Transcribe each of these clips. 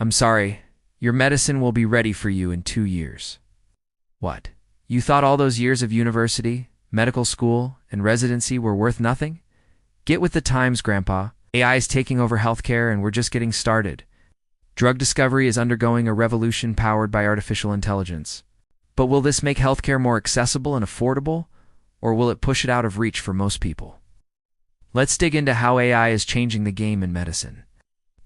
I'm sorry, your medicine will be ready for you in 2 years. What? You thought all those years of university, medical school, and residency were worth nothing? Get with the times, Grandpa. AI is taking over healthcare and we're just getting started. Drug discovery is undergoing a revolution powered by artificial intelligence. But will this make healthcare more accessible and affordable, or will it push it out of reach for most people? Let's dig into how AI is changing the game in medicine.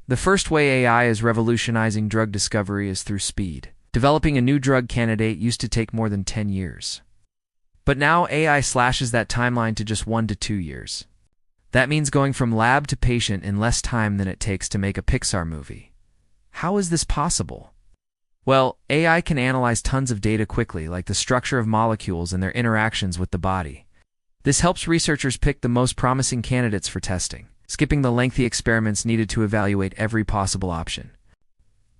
The first way AI is revolutionizing drug discovery is through speed. Developing a new drug candidate used to take more than 10 years. But now AI slashes that timeline to just 1 to 2 years. That means going from lab to patient in less time than it takes to make a Pixar movie. How is this possible? Well, AI can analyze tons of data quickly, like the structure of molecules and their interactions with the body. This helps researchers pick the most promising candidates for testing, skipping the lengthy experiments needed to evaluate every possible option.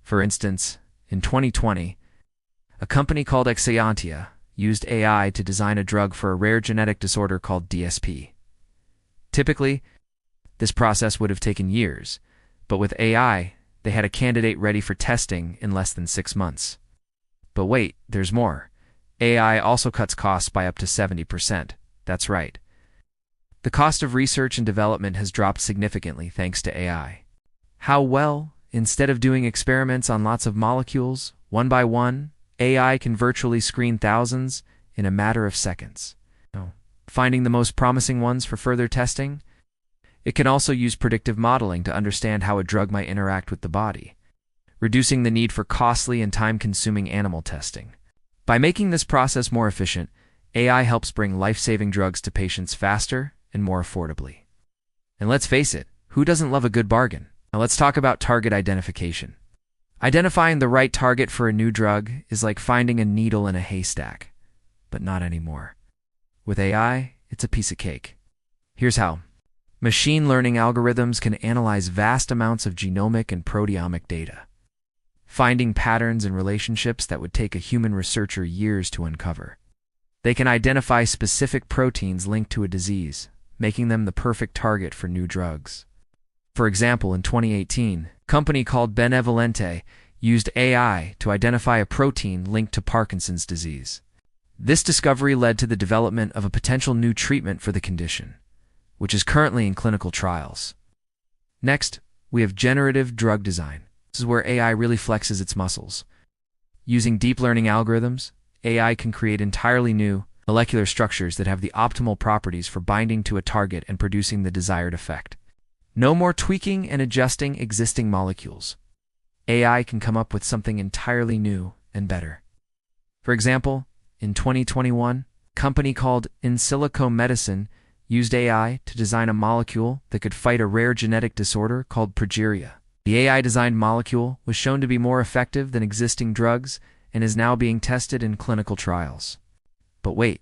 For instance, in 2020, a company called Exscientia used AI to design a drug for a rare genetic disorder called DSP. Typically, this process would have taken years, but with AI, they had a candidate ready for testing in less than 6 months. But wait, there's more. AI also cuts costs by up to 70%. That's right. The cost of research and development has dropped significantly thanks to AI. How well? Instead of doing experiments on lots of molecules, one by one, AI can virtually screen thousands in a matter of seconds. Finding the most promising ones for further testing? It can also use predictive modeling to understand how a drug might interact with the body, reducing the need for costly and time-consuming animal testing. By making this process more efficient, AI helps bring life-saving drugs to patients faster and more affordably. And let's face it, who doesn't love a good bargain? Now let's talk about target identification. Identifying the right target for a new drug is like finding a needle in a haystack, but not anymore. With AI, it's a piece of cake. Here's how. Machine learning algorithms can analyze vast amounts of genomic and proteomic data, finding patterns and relationships that would take a human researcher years to uncover. They can identify specific proteins linked to a disease, making them the perfect target for new drugs. For example, in 2018, a company called BenevolentAI used AI to identify a protein linked to Parkinson's disease. This discovery led to the development of a potential new treatment for the condition, which is currently in clinical trials. Next, we have generative drug design. This is where AI really flexes its muscles. Using deep learning algorithms, AI can create entirely new molecular structures that have the optimal properties for binding to a target and producing the desired effect. No more tweaking and adjusting existing molecules. AI can come up with something entirely new and better. For example, in 2021, a company called In Silico Medicine used AI to design a molecule that could fight a rare genetic disorder called progeria. The AI-designed molecule was shown to be more effective than existing drugs and is now being tested in clinical trials. But wait,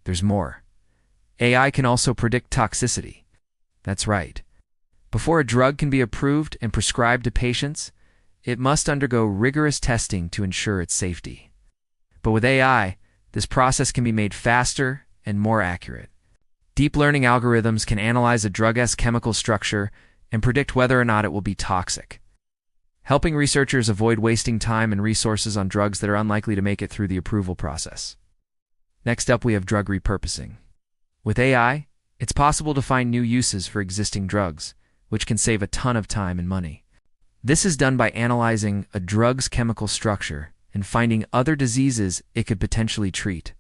there's more. AI can also predict toxicity. That's right. Before a drug can be approved and prescribed to patients, it must undergo rigorous testing to ensure its safety. But with AI, this process can be made faster and more accurate. Deep learning algorithms can analyze a drug's chemical structure and predict whether or not it will be toxic, helping researchers avoid wasting time and resources on drugs that are unlikely to make it through the approval process. Next up, we have drug repurposing. With AI, it's possible to find new uses for existing drugs, which can save a ton of time and money. This is done by analyzing a drug's chemical structure and finding other diseases it could potentially treat.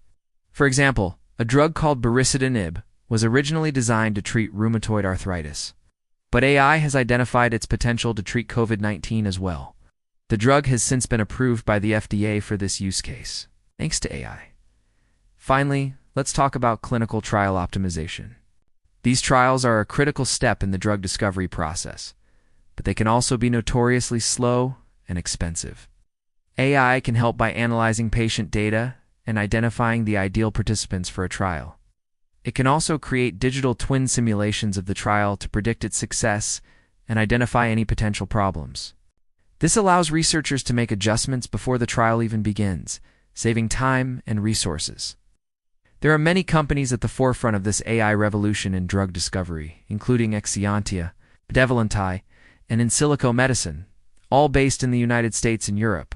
For example, a drug called baricitinib was originally designed to treat rheumatoid arthritis, but AI has identified its potential to treat COVID-19 as well. The drug has since been approved by the FDA for this use case, thanks to AI. Finally, let's talk about clinical trial optimization. These trials are a critical step in the drug discovery process, but they can also be notoriously slow and expensive. AI can help by analyzing patient data and identifying the ideal participants for a trial. It can also create digital twin simulations of the trial to predict its success and identify any potential problems. This allows researchers to make adjustments before the trial even begins, saving time and resources. There are many companies at the forefront of this AI revolution in drug discovery, including Exscientia, BenevolentAI, and In Silico Medicine, all based in the United States and Europe.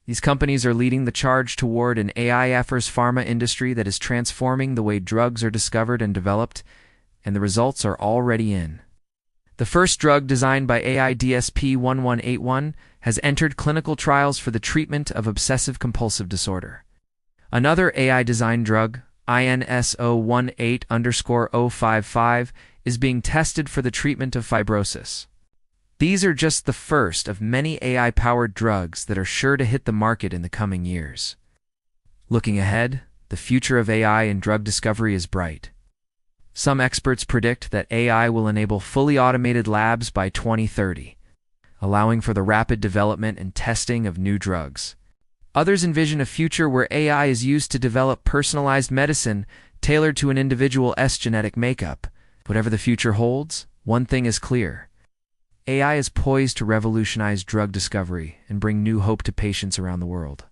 These companies are leading the charge toward an AI-first pharma industry that is transforming the way drugs are discovered and developed, and the results are already in. The first drug designed by AI DSP-1181 has entered clinical trials for the treatment of obsessive-compulsive disorder. Another AI-designed drug, INS018_055, is being tested for the treatment of fibrosis. These are just the first of many AI-powered drugs that are sure to hit the market in the coming years. Looking ahead, the future of AI in drug discovery is bright. Some experts predict that AI will enable fully automated labs by 2030, allowing for the rapid development and testing of new drugs. Others envision a future where AI is used to develop personalized medicine tailored to an individual's genetic makeup. Whatever the future holds, one thing is clear. AI is poised to revolutionize drug discovery and bring new hope to patients around the world.